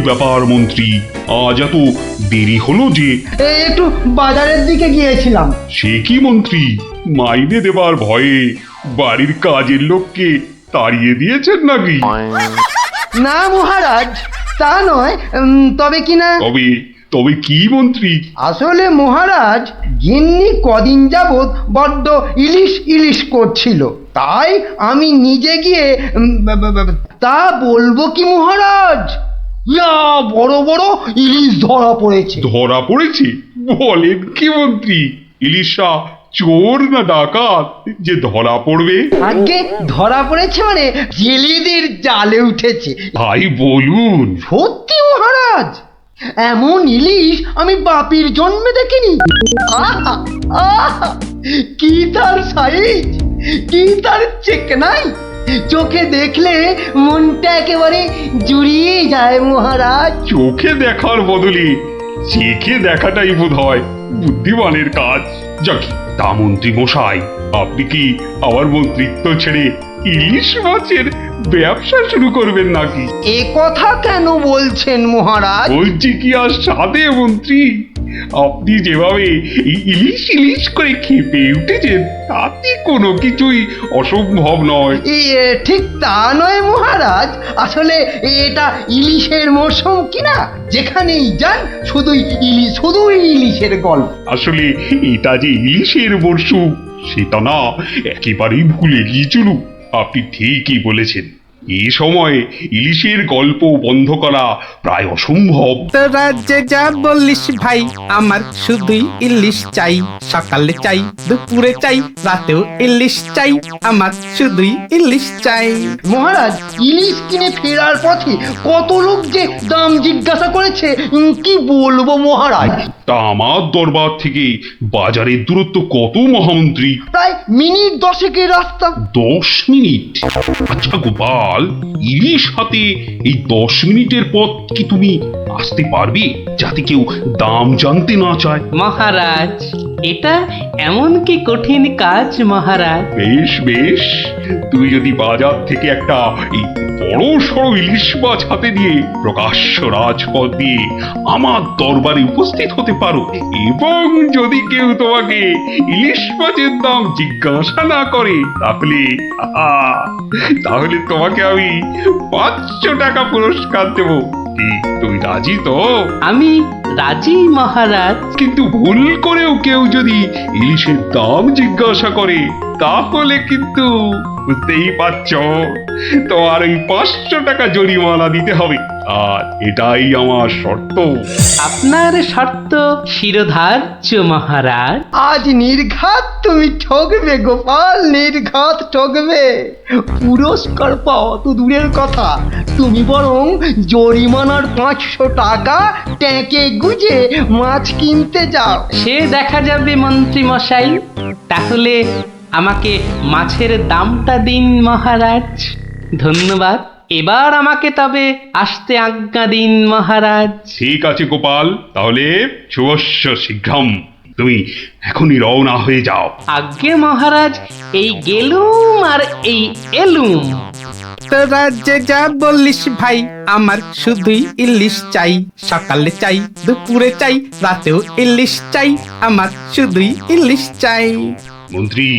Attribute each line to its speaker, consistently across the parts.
Speaker 1: ব্যাপার মন্ত্রী, আজ এত দেরি হলো যে?
Speaker 2: একটু বাজারের দিকে গিয়েছিলাম।
Speaker 1: সে কি মন্ত্রী, মাইনে দেবার ভয়ে বাড়ির কাজের লোককে তাড়িয়ে দিয়েছেন নাকি?
Speaker 2: না মহারাজ, তা নয়, তবে কিনা
Speaker 1: তবে তবে কি মন্ত্রী?
Speaker 2: আসলে মহারাজ, গিন্নি কদিন যাবৎ বড্ড ইলিশ ইলিশ করছিল, তাই আমি নিজে গিয়ে তা বলবো কি মহারাজ, ইয়া বড় বড় ইলিশ ধরা পড়েছে।
Speaker 1: ধরা পড়েছে? বলেন কি মন্ত্রী? ইলিশা চোর না ডাকাত যে ধরা পড়বে?
Speaker 2: আগে ধরা পড়েছে মানে জেলেদের জালে উঠেছে।
Speaker 1: ভাই বলুন।
Speaker 2: সত্যি মহারাজ, এমন ইলিশ আমি বাপির জন্মে দেখিনি। আহা, আহা, কি তার সাইজ, কি তার চেকনাই, চোখে দেখলে মনটা একেবারে জুড়িয়ে যায় মহারাজ।
Speaker 1: চোখে দেখার বদলে চেখে দেখাটাই বোধ হয় বুদ্ধিমানের কাজ। যাক, তা মন্ত্রী মশাই, আপনি কি আবার মন্ত্রিত্ব ছেড়ে ইলিশ মাছের ব্যবসা শুরু করবেন নাকি?
Speaker 2: এ কথা কেন বলছেন মহারাজ?
Speaker 1: বলছি কি আর সাধে মন্ত্রী, আপনি যেভাবে এই ইলিশ ইলিশ করে খেপে উঠেছেন তাতে কোনো কিছুই অসম্ভব নয়।
Speaker 2: ঠিক তা নয় মহারাজ, আসলে এটা ইলিশের মরশুম কিনা, যেখানেই যান শুধুই ইলিশ, শুধুই ইলিশের গল্প।
Speaker 1: আসলে এটা যে ইলিশের মরশুম সেটা না একেবারেই ভুলে গিয়েছিল। আপনি ঠিকই বলেছেন, এই সময় ইলিশের গল্প বন্ধ করা প্রায় অসম্ভব।
Speaker 3: তোরা যে যা বললিস ভাই, আমার শুধুই ইলিশ চাই। সকালে চাই, দুপুরে চাই, রাতেও ইলিশ চাই। আমার শুধুই ইলিশ চাই।
Speaker 2: মহারাজ, ইলিশ কিনে ফেরার পথে কত লোক যে দাম জিজ্ঞাসা করেছে, কি বলবো মহারাজ।
Speaker 1: তা আমার দরবার থেকে বাজারের দূরত্ব কত মহামন্ত্রী?
Speaker 2: প্রায় মিনিট 10 রাস্তা।
Speaker 1: 10 মিনিট? আচ্ছা গোপাল, ইলিশ হাতে এই 10 মিনিটের পথ কি তুমি আসতে পারবে, যাতে কেউ দাম জানতে না চায়?
Speaker 4: মহারাজ, এটা এমন কি কঠিন কাজ মহারাজ?
Speaker 1: বেশ বেশ, তুমি যদি বাজার থেকে একটা এই বড় সড়ো ইলিশ মাছ হাতে নিয়ে প্রকাশ্য রাজপথ দিয়ে আমার দরবারে উপস্থিত হতে পারো, এবং যদি কেউ তোমাকে ইলিশ মাছের দাম জিজ্ঞাসা না করে, তাহলে তাহলে তোমাকে আমি 500 টাকা পুরস্কার দেব। কি তুমি রাজি তো?
Speaker 4: আমি রাজি মহারাজ।
Speaker 1: কিন্তু ভুল করেও কেউ যদি ইলিশের দাম জিজ্ঞাসা করে, তাহলে কিন্তু বুঝতেই পারছো, তোমার ওই 500 টাকা জরিমানা দিতে হবে। আর এটাই আমার শর্ত।
Speaker 4: আপনার শর্ত শিরোধার্য মহারাজ।
Speaker 2: আজ নির্ঘাত তুমি ঠকবে গোপাল, নির্ঘাত ঠকবে। পুরস্কার পাওয়া তো দূরের কথা, তুমি বরং জরিমানার 500 টাকা ট্যাঁকে গুজে মাছ কিনতে যাও।
Speaker 4: সে দেখা যাবে মন্ত্রী মশাই। তাহলে আমাকে মাছের দামটা দিন মহারাজ। ধন্যবাদ। এবার আমাকে তবে আসতে আজ্ঞা দিন মহারাজ।
Speaker 1: ঠিক আছে গোপাল, তাহলে শুভস্য শীঘ্রম, তুমি এখনই রওনা হয়ে যাও।
Speaker 4: আজ্ঞে মহারাজ, এই গেলুম আর এই এলুম।
Speaker 3: তোরা যে যা বললিস ভাই, আমার শুধুই ইলিশ চাই। সকালে চাই, দুপুরে চাই, রাতেও ইলিশ চাই। আমার শুধুই ইলিশ চাই।
Speaker 1: মন্ত্রী,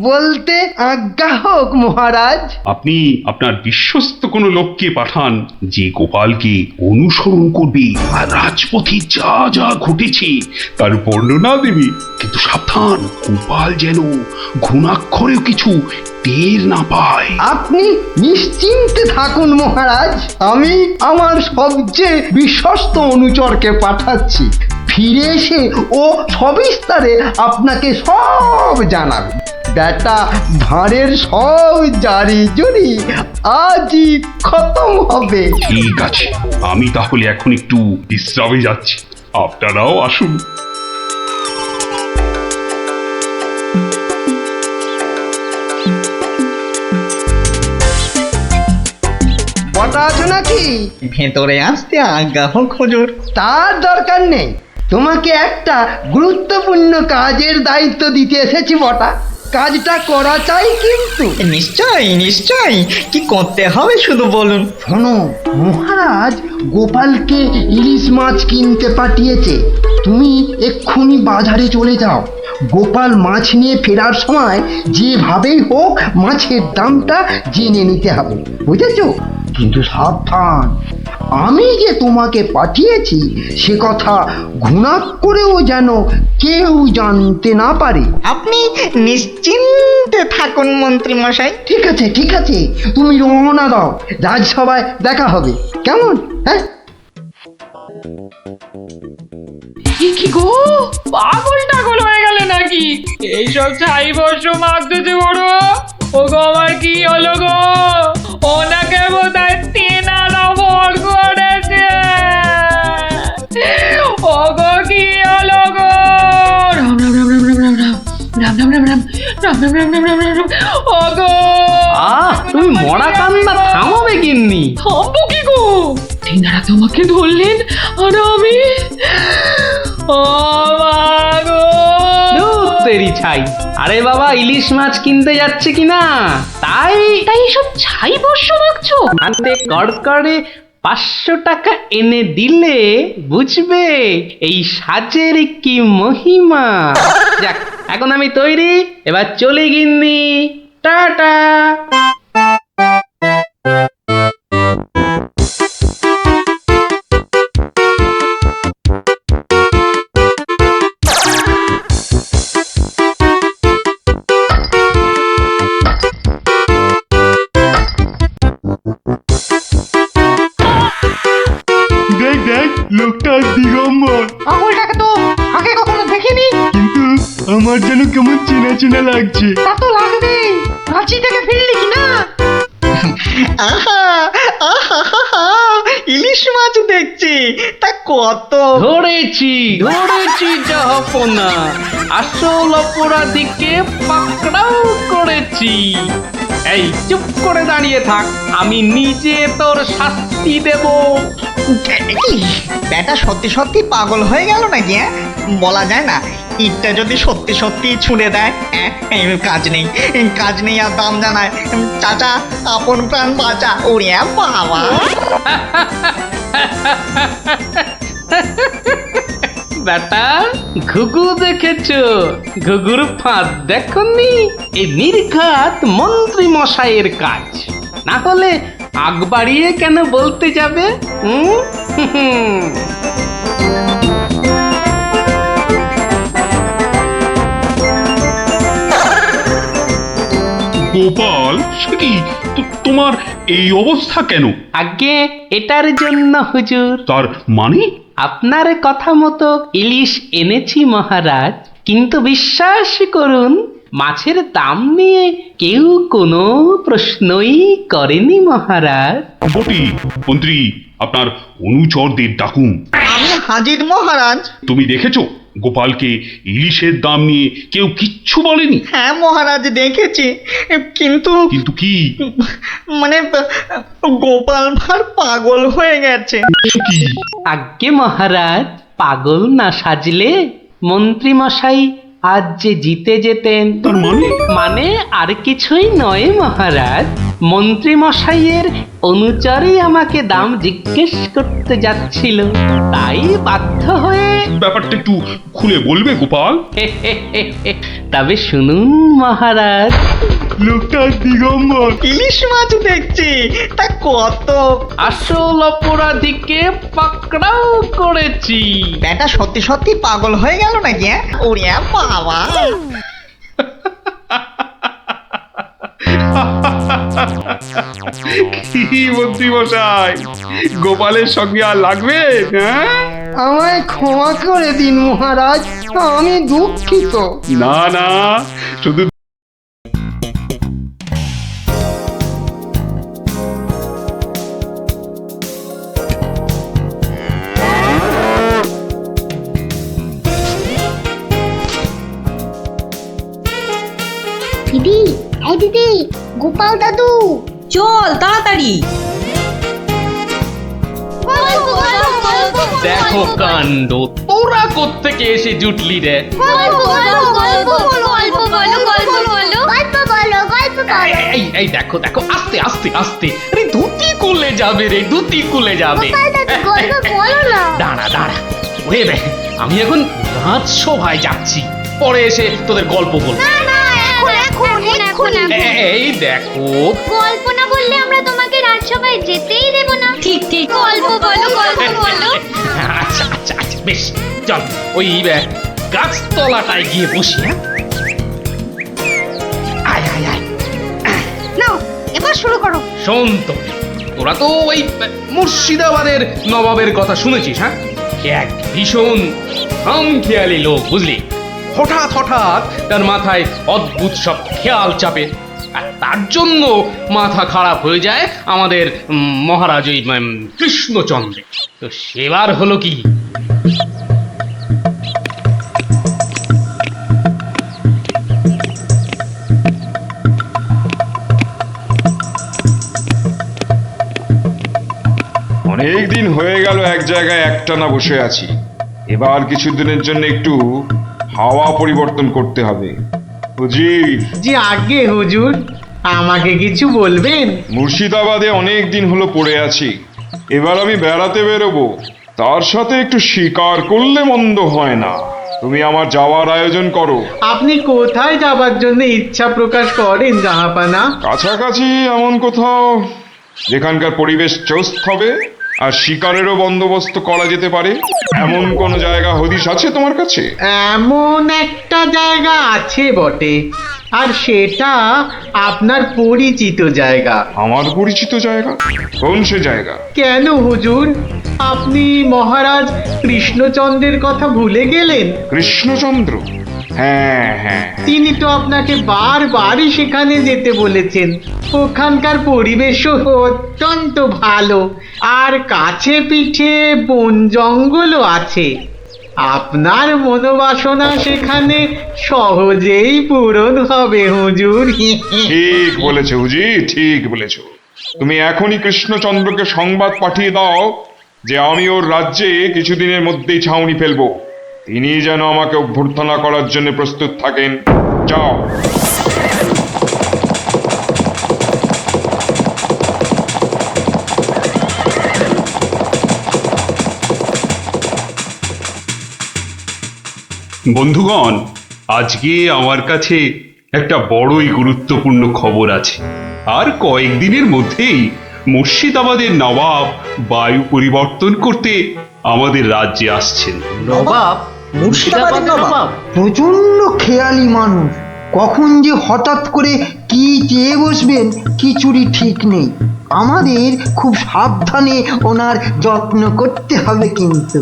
Speaker 2: বলতে আজ্ঞা হোক মহারাজ।
Speaker 1: আপনি আপনার বিশ্বস্ত কোনো লোককে পাঠান যে গোপালকে অনুসরণ করবে আর রাজপথে যা যা ঘটেছে তার বর্ণনা দেবে। কিন্তু সাবধান, গোপাল যেন ঘুণাক্ষরেও কিছু টের না পায়।
Speaker 2: আপনি নিশ্চিন্তে থাকুন মহারাজ, আমি আমার সবচেয়ে বিশ্বস্ত অনুচরকে পাঠাচ্ছি। ফিরে এসে ও সবিস্তারে আপনাকে সব জানাবে। বেটা ভাঁড়ের সব জারি জুরি আজই খতম হবে।
Speaker 1: ঠিক আছে, আমি তাহলে এখন একটু বিশ্রামে যাচ্ছি, আপনারাও আসুন।
Speaker 2: বটা আছো নাকি?
Speaker 5: ভেতরে আসতে আজ্ঞা হোক হুজুর।
Speaker 2: তার দরকার নেই, তোমাকে একটা গুরুত্বপূর্ণ কাজের দায়িত্ব দিতে এসেছি বটা। কাজটা করা চাই কিন্তু।
Speaker 5: নিশ্চয়ই নিশ্চয়ই, কি করতে হবে শুধু বলুন।
Speaker 2: শোনো, মহারাজ গোপালকে ইলিশ মাছ কিনতে পাঠিয়েছে। তুমি এক্ষুনি বাজারে চলে যাও। গোপাল মাছ নিয়ে ফেরার সময় যেভাবেই হোক মাছের দামটা জেনে নিতে হবে, বুঝেছো? কিন্তু সাবধান, আমি যে তোমাকে পাঠিয়েছি সে কথা ঘুণা করেও যেন কেউ জানতে না পারে।
Speaker 5: আপনি নিশ্চিন্তে থাকুন মন্ত্রী মশাই।
Speaker 2: ঠিক আছে ঠিক আছে, তুমি রওনা দাও, রাজসভায় দেখা হবে, কেমন? হ্যাঁ,
Speaker 6: কি গো, পাগল টাগল হয়ে গেলে নাকি? এইসব ছাই বর্ষ মাগতেছে বড়। ও গো, আমার কি হলো গো? ওনাকে বোধহয় তেনারা ভর করেছে। ও গো, কি হলো গো? রাম রাম রাম রাম রাম রাম রাম রাম রাম রাম রাম রাম রাম রাম রাম রাম রাম। ও গো,
Speaker 4: তুমি মরা কান্না থামাবে গিন্নি?
Speaker 6: থামবো কি গো? তেনারা তোমাকে ধরলেন আর আমি ও মা গো।
Speaker 4: ধুর তেরি ছাই। আরে বাবা, ইলিশ মাছ কিনতে যাচ্ছে কিনা, তাই
Speaker 6: তাই এসব ছাই বর্ষ মাগছো?
Speaker 4: হাতে কড়কড়ে 500 টাকা এনে দিলে বুঝবে এই সাজের কি মহিমা। যাক, এখন আমি তৈরি, এবার চলি গিন্নি, টাটা।
Speaker 1: দেখ দেখ, লোকটা দিগম্বর,
Speaker 2: পাগলটাকে তো আগে কখনো দেখিনি।
Speaker 1: কিন্তু আমার যেন কেমন চেনা চেনা লাগছে।
Speaker 2: তা তো লাগবেই, রাঁচি থেকে ফিরলি কি না?
Speaker 5: আহা আহা আহা, ইলিশ মাছ দেখছি, তা কত।
Speaker 4: ধরেছি জাহাপনা, আসল অপরাধীকে পাকড়াও করেছি। এই চুপ করে দাঁড়িয়ে থাক, আমি নিজে তোর শাস্তি দেব।
Speaker 5: কি ব্যাটা সত্যি সত্যি পাগল হয়ে গেল নাকি? বলা যায় না, ইটটা যদি সত্যি সত্যি ছুঁড়ে দেয়, কাজ নেই, কাজ নেই আর দাম জানায়। চাচা, আপন প্রাণ বাঁচা। ওরে বাবা,
Speaker 4: বেটা, ঘুঘু দেখেছো? ঘুঘুর ফাঁদ দেখনি? এই নির্ঘাত মন্ত্রী মশাইয়ের কাজ। না হলে আগ বাড়িয়ে কেন বলতে যাবে?
Speaker 1: গোপাল, সে কি তোমার এই অবস্থা কেন?
Speaker 4: আগে এটার জন্য হুজুর,
Speaker 1: তার মানে?
Speaker 4: আপনার কথা মতো ইলিশ এনেছি মহারাজ, কিন্তু বিশ্বাস করুন, মাছের দাম নিয়ে কেউ কোনো প্রশ্নই করেনি মহারাজ।
Speaker 1: বটি, মন্ত্রী, আপনার অনুচরদের ডাকুন।
Speaker 5: আমি হাজির মহারাজ।
Speaker 1: তুমি দেখেছো গোপালকে ইলিশের দাম নিয়ে কেউ কিচ্ছু বলেনি?
Speaker 5: হ্যাঁ মহারাজ, দেখেছি, কিন্তু
Speaker 1: কিন্তু কি?
Speaker 5: মানে গোপাল ভাঁড় পাগল হয়ে গেছে।
Speaker 1: কি?
Speaker 4: আজ্ঞে মহারাজ, পাগল না সাজলে মন্ত্রী মশাই আজ যে জিতে যেতেন।
Speaker 1: তার মানে?
Speaker 4: মানে আর কিছুই নয় মহারাজ, মন্ত্রী মশাইয়ের অনুচরই আমাকে দাম জিজ্ঞেস করতে যাচ্ছিল, তাই বাধ্য হয়ে।
Speaker 1: ব্যাপারটা একটু খুলে বলবে গোপাল?
Speaker 4: তবে শুনুন মহারাজ,
Speaker 1: লোকটা দিগম্বর।
Speaker 5: ইলিশ মাছ দেখছি, তা কত।
Speaker 4: আসল অপরাধীকে পাকড়াও করেছি।
Speaker 5: ব্যাটা সত্যি সত্যি পাগল হয়ে গেল নাকি? ওরে বাবা,
Speaker 1: কি মন্ত্রী মশাই, গোপালের সঙ্গে আর লাগবে? হ্যাঁ,
Speaker 2: আমায় ক্ষমা করে দিন মহারাজ, আমি দুঃখিত।
Speaker 1: না না, শুধু
Speaker 7: দিদি, এই দিদি, গোপাল দাদু,
Speaker 8: চল তাড়াতাড়ি।
Speaker 7: গল্প, গল্প, গল্প,
Speaker 4: দেখো কাণ্ড, তোরা কোত্থেকে এসে জুটলি রে?
Speaker 7: গল্প, গল্প, গল্প, গল্প, গল্প, গল্প, গল্প, গল্প, করো
Speaker 4: এই দেখো দেখো, আস্তে আস্তে আস্তে, আরে ধুতি খুলে যাবে রে, ধুতি খুলে যাবে।
Speaker 7: গোপাল দাদু গল্প বলো না
Speaker 4: দাঁড়া দাঁড়া, ওরে বে, আমি এখন রাজসভায় যাচ্ছি, পরে এসে তোদের গল্প বলবো।
Speaker 7: না না এখন
Speaker 4: এই দেখো,
Speaker 7: গল্প না বললে আমরা তোমাকে রাজসভায় যেতেই দেব না। ঠিক ঠিক গল্প বলো
Speaker 4: আচ্ছা আচ্ছা আচ্ছা, বেশ, চল ওই গাছতলাটায় গিয়ে বসি। হ্যাঁ, আয় আয় আয়।
Speaker 7: নাও এবার শুরু করো।
Speaker 4: শোন তো, তোরা তো ওই মুর্শিদাবাদের নবাবের কথা শুনেছিস? হ্যাঁ, এক ভীষণ খামখেয়ালি লোক, বুঝলি। হঠাৎ হঠাৎ তার মাথায় অদ্ভুত সব খেয়াল চাপে, আর তার জন্য মাথা খারাপ হয়ে যায় আমাদের মহারাজ ওই কৃষ্ণচন্দ্র। তো সেবার হলো কি,
Speaker 9: অনেক দিন হয়ে গেল এক জায়গায় একটানা বসে আছি। এবার কিছুদিনের জন্য একটু হাওয়া পরিবর্তন করতে হবে। হুজির,
Speaker 3: জি আগে হুজুর, আমাকে কিছু বলবেন?
Speaker 9: মুর্শিদাবাদে অনেক দিন হলো পড়ে আছি, এবার আমি বেড়াতে বেরোবো, তার সাথে একটু শিকার করলে মন্দ হয় না। তুমি আমার যাওয়ার আয়োজন করো।
Speaker 3: আপনি কোথায় যাবার জন্য ইচ্ছা প্রকাশ করেন জাহাপানা?
Speaker 9: কাছাকাছি এমন কোথাও যেখানকার পরিবেশ চৌস্ত হবে আর শিকারেরও বন্দোবস্ত করা যেতে পারে, এমন কোন জায়গা হদিশ আছে তোমার কাছে?
Speaker 3: এমন একটা জায়গা আছে বটে, আর সেটা আপনার পরিচিত জায়গা।
Speaker 9: আমার পরিচিত জায়গা? কোন সে জায়গা?
Speaker 3: কেন হুজুর, আপনি মহারাজ কৃষ্ণচন্দ্রের কথা ভুলে গেলেন?
Speaker 9: কৃষ্ণচন্দ্র? হ্যাঁ হ্যাঁ,
Speaker 3: তিনি তো আপনাকে বারবারই সেখানে যেতে বলেছেন। ওখানকার পরিবেশও অত্যন্ত ভালো, আর কাছে পিঠে বন জঙ্গলও আছে। আপনার মনোবাসনা সেখানে সহজেই পূরণ হবে হুজুর।
Speaker 9: ঠিক বলেছো হুজি, ঠিক বলেছো। তুমি এখনই কৃষ্ণচন্দ্রকে সংবাদ পাঠিয়ে দাও যে আমি ওর রাজ্যে কিছুদিনের মধ্যেই ছাউনি ফেলবো। তিনি যেন আমাকে অভ্যর্থনা করার জন্য প্রস্তুত থাকেন। যাও।
Speaker 1: বন্ধুগণ, আজকে আমার কাছে একটা বড়ই গুরুত্বপূর্ণ খবর আছে। আর কয়েকদিনের মধ্যেই মুর্শিদাবাদের নবাব বায়ু পরিবর্তন করতে আমাদের রাজ্যে আসছেন।
Speaker 5: নবাব? মুর্শিদাবাদের নবাব?
Speaker 2: প্রচন্ড খেয়ালি মানুষ, কখন যে হঠাৎ করে কি চেয়ে বসবেন কিছুরই ঠিক নেই। আমাদের খুব সাবধানে ওনার যত্ন করতে হবে কিন্তু।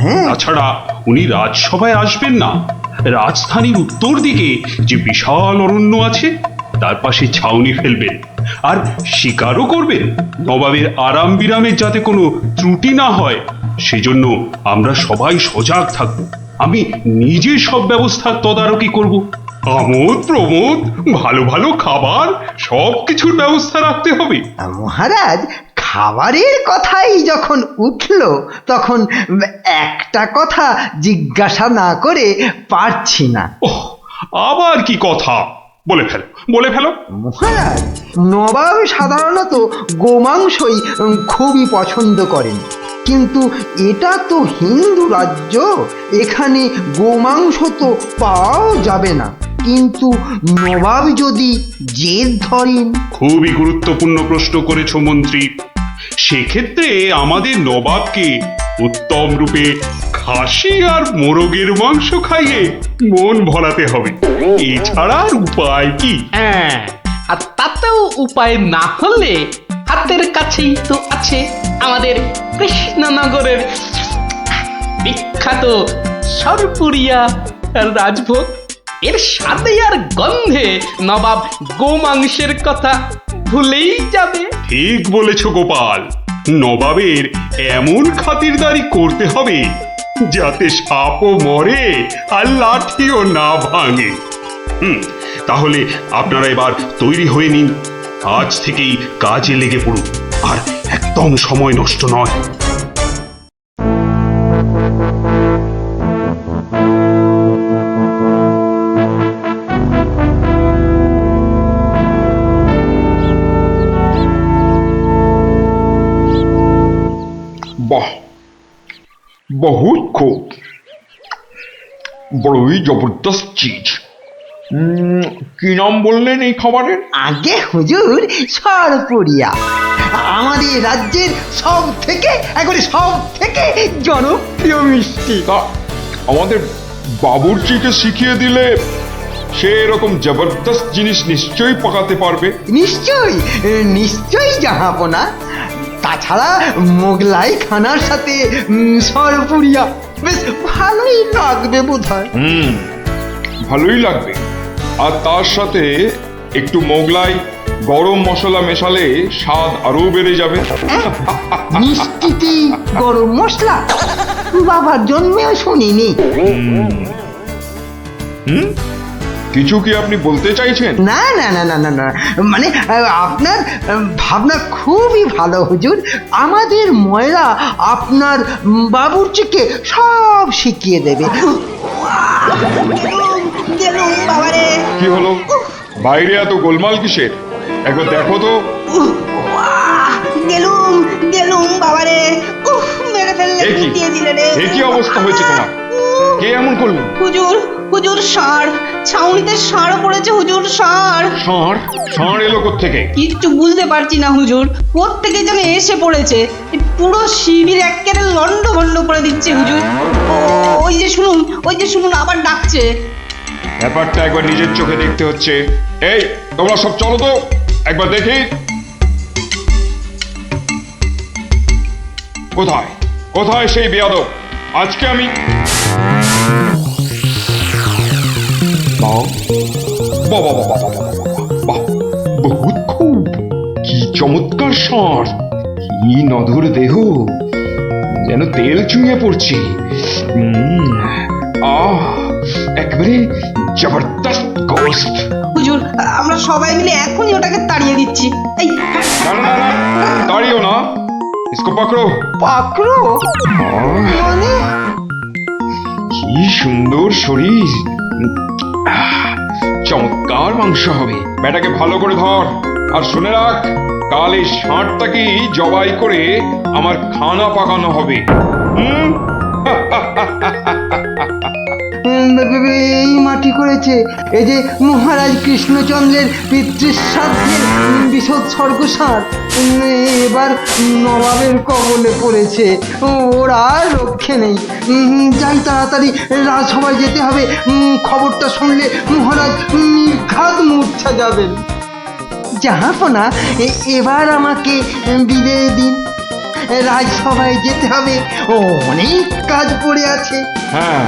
Speaker 2: হ্যাঁ,
Speaker 1: তাছাড়া উনি রাজসভায় আসবেন না, রাজধানীর উত্তর দিকে যে বিশাল অরণ্য আছে তার পাশে ছাউনি ফেলবেন, আর শিকারও করবেন। নবাবের আরাম বিরামের যাতে কোনো ত্রুটি না হয় সেজন্য আমরা সবাই সজাগ থাকব। আমি নিজে সব ব্যবস্থার তদারকি করব। আমোদ প্রমোদ, ভালো ভালো খাবার, সব কিছুর ব্যবস্থা রাখতে হবে।
Speaker 2: মহারাজ, খাবারের কথাই যখন উঠলো তখন একটা কথা জিজ্ঞাসা না করে পারছি না।
Speaker 1: ওহ, আবার কি কথা? বলে ফেলো, বলে ফেলো।
Speaker 2: মহারাজ, নবাব সাধারণত গোমাংসই খুবই পছন্দ করেন, কিন্তু এটা তো হিন্দু রাজ্য, এখানে গোমাংস তো পাওয়াও যাবে না। কিন্তু নবাব যদি জেদ ধরেন।
Speaker 1: খুবই গুরুত্বপূর্ণ প্রশ্ন করেছো মন্ত্রী। সেক্ষেত্রে আমাদের নবাবকে উত্তম রূপে খাসি আর মোরগের মাংস খাইয়ে মন ভরাতে হবে। এছাড়া আর উপায় কি?
Speaker 4: হ্যাঁ, আর তাতেও উপায় না হলে হাতের কাছেই তো আছে আমাদের কৃষ্ণনগরের বিখ্যাত সরপুরিয়া রাজভোগ। এর স্বাদে আর গন্ধে নবাব গোমাংসের কথা ভুলেই যাবে।
Speaker 1: ঠিক বলেছো গোপাল, নবাবের এমন খাতিরদারি করতে হবে যাতে সাপও মরে আর লাঠিও না ভাঙে। তাহলে আপনারা এবার তৈরি হয়ে নিন, আজ থেকেই কাজে লেগে পড়ুন, আর একদম সময় নষ্ট নয়।
Speaker 9: বহুত খুব বড়ই জবরদস্ত চিজ। কি নাম বললেন এই খাবারের?
Speaker 2: আগে হুজুর সরপুরিয়া, আমাদের রাজ্যের সব থেকে জনপ্রিয় মিষ্টি।
Speaker 9: তা আমাদের বাবুর্চিকে শিখিয়ে দিলে সে এরকম জবরদস্ত জিনিস নিশ্চয়ই পাকাতে পারবে।
Speaker 2: নিশ্চয়ই জাহাপনা। তাছাড়া মোগলাই খানার সাথে সরপুরিয়া বেশ ভালোই লাগবে বোধহয়।
Speaker 9: ভালোই লাগবে। আর তার সাথে একটু মোগলাই গরম মশলা মেশালে স্বাদ আরো বেড়ে যাবে।
Speaker 2: মিষ্টিতে গরম মশলা বাবার জন্মেও শুনিনি।
Speaker 9: কিছু কি আপনি বলতে চাইছেন?
Speaker 2: না না না না না না, মানে আপনার ভাবনা খুবই ভালো হুজুর। আমাদের ময়রা আপনার বাবুর্চিকে সব শিখিয়ে দেবে।
Speaker 9: কি হলো, বাইরে এত গোলমাল কিসের? একবার দেখো তো।
Speaker 8: গেলুম বাবারে, মেরে ফেললে,
Speaker 9: এ কি?
Speaker 8: দিয়ে দিলে রে।
Speaker 9: এ কি অবস্থা হয়েছে তোমার? কে এমন করলো?
Speaker 8: হুজুর ষাঁড়, ছাউনিতে ষাঁড় পড়েছে হুজুর, ষাঁড়।
Speaker 9: ষাঁড় এলো কোত্থেকে?
Speaker 8: কিচ্ছু বুঝতে পারছি না হুজুর, কোত্থেকে যেন এসে পড়েছে। এই পুরো শিবির একেবারে লন্ডভন্ড করে দিচ্ছে হুজুর। ওই যে শুনুন আবার ডাকছে।
Speaker 9: ব্যাপারটা একবার নিজের চোখে দেখতে হচ্ছে। এই তোমরা সব চলো তো একবার দেখি। কোথায় কোথায় সেই বেয়াদব? আজকে আমি বহুত খুব, কি চমৎকার ষাঁড়, কি নধর দেহ, যেন তেল চুইয়ে পড়ছে। একবারে জবরদস্ত গোস্ত।
Speaker 8: হুজুর আমরা সবাই মিলে এখনই ওটাকে তাড়িয়ে দিচ্ছি। এই
Speaker 9: না না না, দাঁড়িও না, ইসকো পাকড়ো।
Speaker 2: পাকড়ো মানে?
Speaker 9: কি সুন্দর শরীর, চমৎকার মাংস হবে। বেটাকে ভালো করে ধর, আর শুনে রাখ, কাল এই ষাঁড়টাকেই জবাই করে আমার খানা পাকানো হবে।
Speaker 2: এই মাটি করেছে, এই যে মহারাজ কৃষ্ণচন্দ্রের পিতৃশ্রাদ্ধের বিসৎসর্গসার এবার নবাবের কবলে পড়েছে। ওর আর রক্ষে নেই। যাই তাড়াতাড়ি, রাজসভায় যেতে হবে। খবরটা শুনলে মহারাজ নির্ঘাত মূর্ছা যাবেন। জাহাপনা, এবার আমাকে বিদায় দিন। রাজসভায় যেতে হবে, অনেক কাজ পড়ে আছে।
Speaker 9: হ্যাঁ,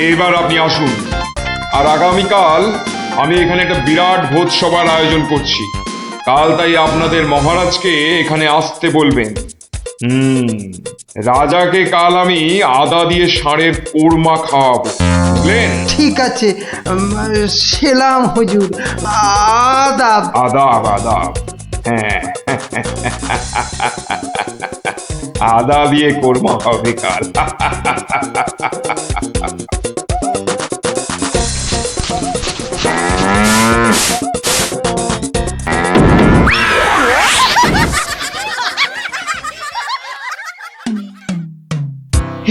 Speaker 9: এবার আপনি আসুন। আর আগামীকাল আমি এখানে একটা বিরাট ভোজসভার আয়োজন করছি। কাল তাই আপনাদের মহারাজকে এখানে আসতে বলবেন। রাজাকে কাল আমি আদা দিয়ে ষাঁড়ের কোরমা খাওয়াবো, বুঝলেন?
Speaker 2: ঠিক আছে, সেলাম হুজুর। আদাব।
Speaker 9: আদাব আদাব। হ্যাঁ, আদা দিয়ে কোরমা হবে কাল।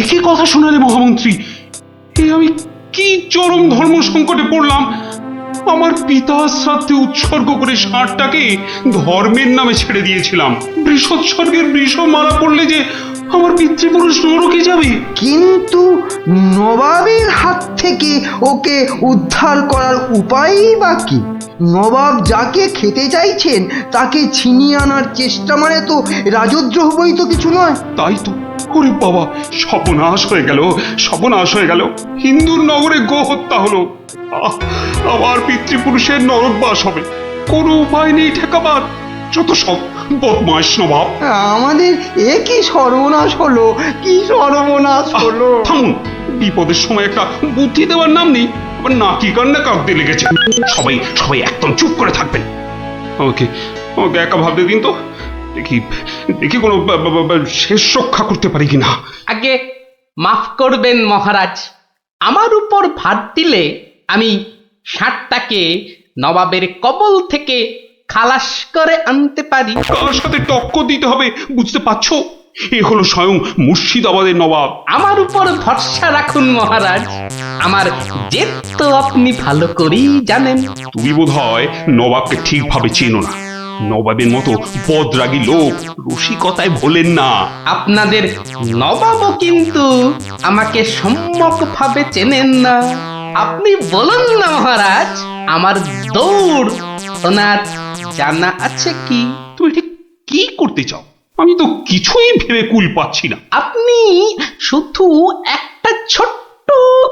Speaker 1: একই কথা শোনালে মহামন্ত্রী, এ আমি কি চরম ধর্ম সংকটে পড়লাম। আমার পিতা শ্রাদ্ধে উৎসর্গ করে ষাঁড়টাকে ধর্মের নামে ছেড়ে দিয়েছিলাম। বৃষোৎসর্গের বৃষ মারা পড়লে যে আমার পিতৃপুরুষ নরকে যাবে।
Speaker 2: কিন্তু নবাবের হাত থেকে ওকে উদ্ধার করার উপায়ই বা কি? নবাব যাকে খেতে চাইছেন তাকে ছিনিয়ে আনার চেষ্টা মানে তো রাজদ্রোহ বই তো কিছু নয়।
Speaker 1: তাই তো, ওরে বাবা, সর্বনাশ হয়ে গেল, সর্বনাশ হয়ে গেল। হিন্দুর নগরে গো হত্যা হলো, আমার পিতৃপুরুষের নরকবাস হবে। কোনো উপায় নেই ঠেকাবার। যত সব বদমাইশ নবাব।
Speaker 2: আমাদের এ কি সর্বনাশ হলো, কি সর্বনাশ হলো!
Speaker 1: থামুন, বিপদের সময় একটা বুদ্ধি দেওয়ার নাম নেই, আবার নাকি কান্না কাঁদতে লেগেছে। সবাই সবাই একদম চুপ করে থাকবেন। ওকে ওকে একা ভাবতে দিন তো, দেখি দেখি কোনো শেষ রক্ষা করতে পারি কিনা।
Speaker 4: আগে মাফ করবেন মহারাজ, আমার উপর ভার দিলে আমি ষাঁড়টাকে নবাবের কবল থেকে খালাস করে আনতে পারি।
Speaker 1: কার সাথে টক্কর দিতে হবে বুঝতে পারছো? এ হলো স্বয়ং মুর্শিদাবাদের নবাব।
Speaker 4: আমার উপর ভরসা রাখুন মহারাজ, আমার জেদ তো আপনি ভালো করেই জানেন।
Speaker 1: তুমি বোধহয় নবাবকে ঠিকভাবে চেনো না। নবাবের মতো বদরাগী লোক রসিকতায় ভোলেন না।
Speaker 4: আপনাদের নবাবও কিন্তু আমাকে সম্যক ভাবে চেনেন না। আপনি বলুন না মহারাজ, আমার দৌড় ওনার জানা আছে কি?
Speaker 1: তুমি ঠিক কি করতে চাও? আমি তো কিছুই ভেবে কুল পাচ্ছি না।
Speaker 4: আপনি শুধু একটা ছোট্ট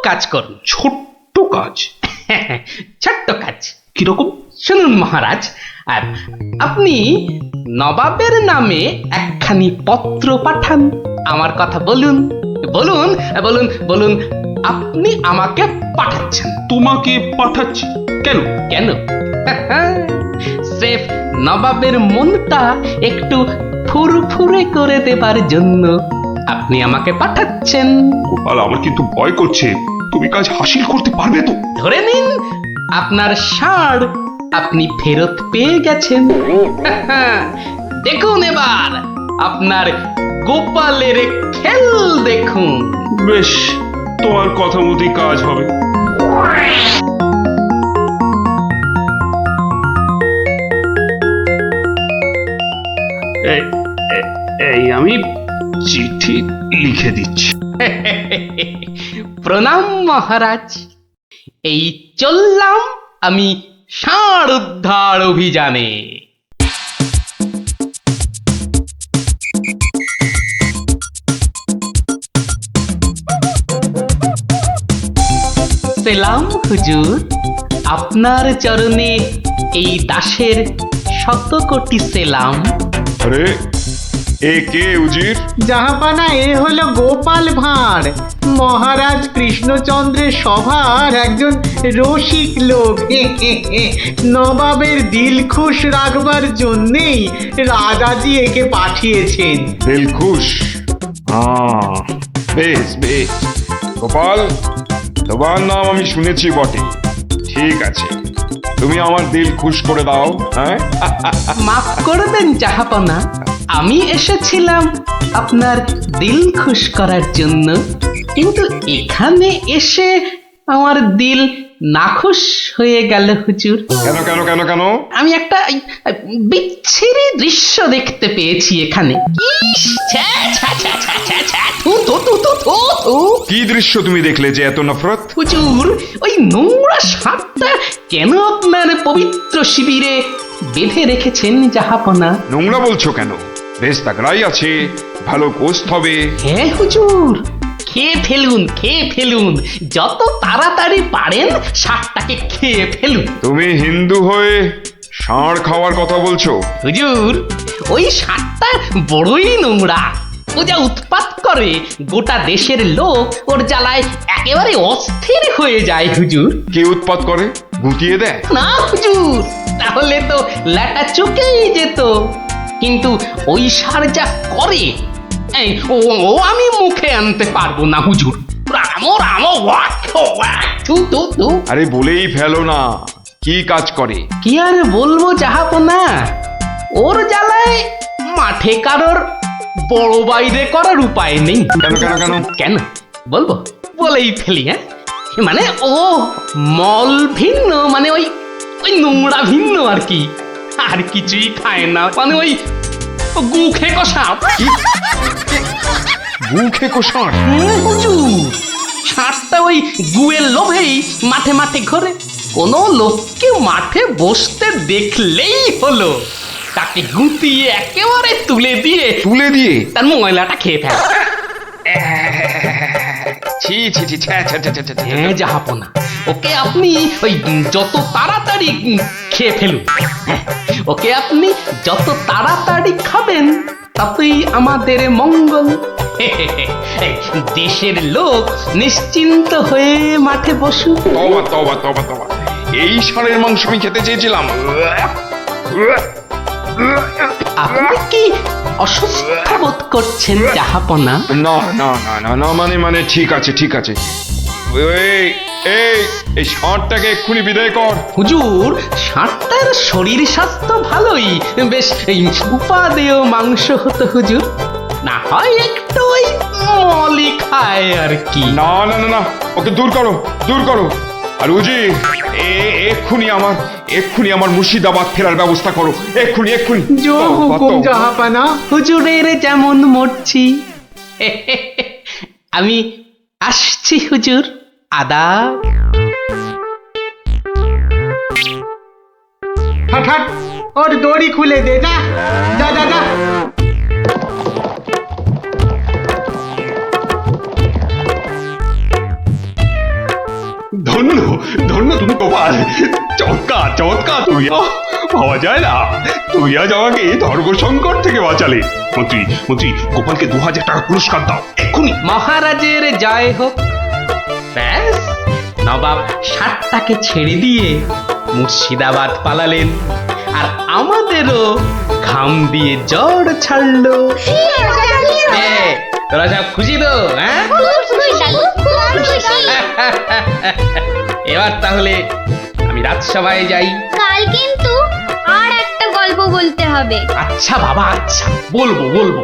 Speaker 4: কাজ করুন।
Speaker 1: ছোট্ট কাজ?
Speaker 4: ছোট্ট কাজ
Speaker 1: কিরকম?
Speaker 4: শুনুন মহারাজ, আর আপনি নবাবের নামে একখানি পত্র পাঠান। আমার কথা বলুন বলুন বলুন বলুন, আপনি আমাকে পাঠাচ্ছেন।
Speaker 1: তোমাকে পাঠাচ্ছি? কেন?
Speaker 4: কেন? স্রেফ নবাবের মনটা একটু ফুরফুরে করে দেবার জন্য আপনি আমাকে পাঠাচ্ছেন।
Speaker 1: গোপাল, আমার কিন্তু ভয় করছে। তুমি কাজ হাসিল করতে পারবে তো?
Speaker 4: ধরে নিন আপনার ষাঁড় আপনি ফেরত পেয়ে গেছেন। দেখুন এবার আপনার গোপালের খেল দেখুন।
Speaker 1: বেশ, তোমার কথা মতোই কাজ হবে। এই আমি চিঠি লিখে দিচ্ছি।
Speaker 4: প্রণাম মহারাজ, এই চললাম আমি ষাঁড় উদ্ধার অভিযানে। সেলাম হুজুর, আপনার চরণে এই দাসের শত কোটি সেলাম।
Speaker 9: আরে এ কে উজির?
Speaker 10: জাহাপানা, এ হলো গোপাল ভাঁড়, মহারাজ কৃষ্ণচন্দ্রের সভার একজন রসিক লোক। নবাবের দিল খুশ রাখবার জন্যেই রাজাজি একে পাঠিয়েছেন।
Speaker 9: দিলখুশ? বেশ বেশ। গোপাল, তোমার নাম আমি শুনেছি বটে। ঠিক আছে, তুমি আমার দিল খুশ করে দাও। হ্যাঁ,
Speaker 4: মাফ করবেন জাহাপনা, আমি এসেছিলাম আপনার দিল খুশ করার জন্য, কিন্তু এখানে এসে আমার দিল নাখুশ হয়ে গেল হুজুর।
Speaker 9: কেন কেন কেন কেন?
Speaker 4: আমি একটা বিচ্ছিরি দৃশ্য দেখতে পেয়েছি এখানে। ইস, ছ্যা, ছ্যা, ছ্যা, ছ্যা, ছ্যা, ছ্যা, থু, থু, থু, থু, থু, থু।
Speaker 9: কি দৃশ্য তুমি দেখলে যে এত নফরত?
Speaker 4: হুজুর, ওই নোংরা সাপটা কেন আপনার পবিত্র শিবিরে বেঁধে রেখেছেন জাহাপনা?
Speaker 9: নোংরা বলছো কেন? বেশ তাগড়াই আছে, ভালো গোস্ত হবে।
Speaker 4: হ্যাঁ হুজুর, খেয়ে ফেলুন, খেয়ে ফেলুন, যত তাড়াতাড়ি পারেন সাপটাকে খেয়ে ফেলুন।
Speaker 9: তুমি হিন্দু হয়ে ষাঁড় খাওয়ার কথা বলছো?
Speaker 4: হুজুর, ওই সাপটা বড়ই নোংরা। ও যা উৎপাত করে, গোটা দেশের লোক ওর জ্বালায় একেবারে অস্থির হয়ে যায় হুজুর।
Speaker 9: কে উৎপাত করে? গুটিয়ে দেয়?
Speaker 4: না হুজুর, তাহলে তো ল্যাটা চুকেই যেত। কিন্তু ওই সার যা করে, এই ও আমি মুখে আনতে পারবো না হুজুর। রামো রামো ওয়াক ওয়াক, থু থু থু।
Speaker 9: আরে বলেই ফেলো না, কি কাজ করে?
Speaker 4: কি আর বলবো জাহাপনা, ওর জ্বালায় মাঠে কারোর বড় বাইরে করার উপায় নেই।
Speaker 9: কেন কেন কেন?
Speaker 4: কেন বলবো? বলেই ফেলি। হ্যাঁ, মানে ও মল ভিন্ন, মানে ওই ওই নোংরা ভিন্ন আর কি। আর কিছুই খায় না, মানে ওই গু খেকো সাপ।
Speaker 9: গু খেকো ষাঁড়?
Speaker 4: হুজুর, সাপটা ওই গুয়ের লোভেই মাঠে মাঠে ঘোরে। কোনো লোককে মাঠে বসতে দেখলেই হলো তাকে গুটিয়ে একেবারে তুলে দিয়ে তার ময়লাটা খেয়ে ফেলে।
Speaker 9: ছি ছি ছি, ছ্যা, ছ্যা, ছ্যা, ছ্যা, ছ্যা।
Speaker 4: হ্যাঁ জাহাপনা, ওকে আপনি ওই যত তাড়াতাড়ি খেয়ে ফেলুন। হ্যাঁ, ওকে আপনি যত তাড়াতাড়ি খাবেন ততই আমাদের মঙ্গল। এই দেশের লোক নিশ্চিন্ত হয়ে মাঠে বসুক।
Speaker 9: তবা তবা তবা তবা, এই ষাঁড়ের মাংস আমি খেতে চেয়েছিলাম।
Speaker 4: আপনি কি অসুস্থ বোধ করছেন জাহাপনা?
Speaker 9: না না না না না, মানে ঠিক আছে ঠিক আছে। এই এই এই ষাঁড়টাকে এক্ষুনি বিদায় কর।
Speaker 4: হুজুর, ষাঁড়টার শরীর স্বাস্থ্য ভালোই, বেশ এই উপাদেয় মাংস হতো হুজুর। না হয় একটু ওই মলি খায় আর কি।
Speaker 9: না না না না, ওকে দূর করো, দূর করো। আর উজি, এক্ষুনি আমার মুর্শিদাবাদ ফেরার ব্যবস্থা করো, এক্ষুনি এক্ষুনি।
Speaker 10: জো হুকুম জাহাপানা।
Speaker 4: হুজুরের যেমন মরছি। আমি আসছি হুজুর, আদাব।
Speaker 10: হাট হাট, ওর দড়ি খুলে দে, যা যা যা যা।
Speaker 1: ধন্য ধন্য তুমি গোপাল, চমৎকার চমৎকার তুমি। ভাবা যায় না তুমি আজ আমাকে ধর্ম সংকট থেকে বাঁচালে। মন্ত্রী মন্ত্রী, গোপালকে 2000 টাকা পুরস্কার দাও এক্ষুনি।
Speaker 4: মহারাজের জয় হোক। ব্যাস, নবাব ষাটটাকে ছেড়ে দিয়ে মুর্শিদাবাদ পালালেন, আর আমাদেরও ঘাম দিয়ে জ্বর ছাড়লো। তোরা সব খুশি তো? হ্যাঁ, এবার তাহলে আমি রাজসভায় যাই।
Speaker 7: কাল কিন্তু আর একটা গল্প বলতে হবে।
Speaker 4: আচ্ছা বাবা, আচ্ছা, বলবো বলবো।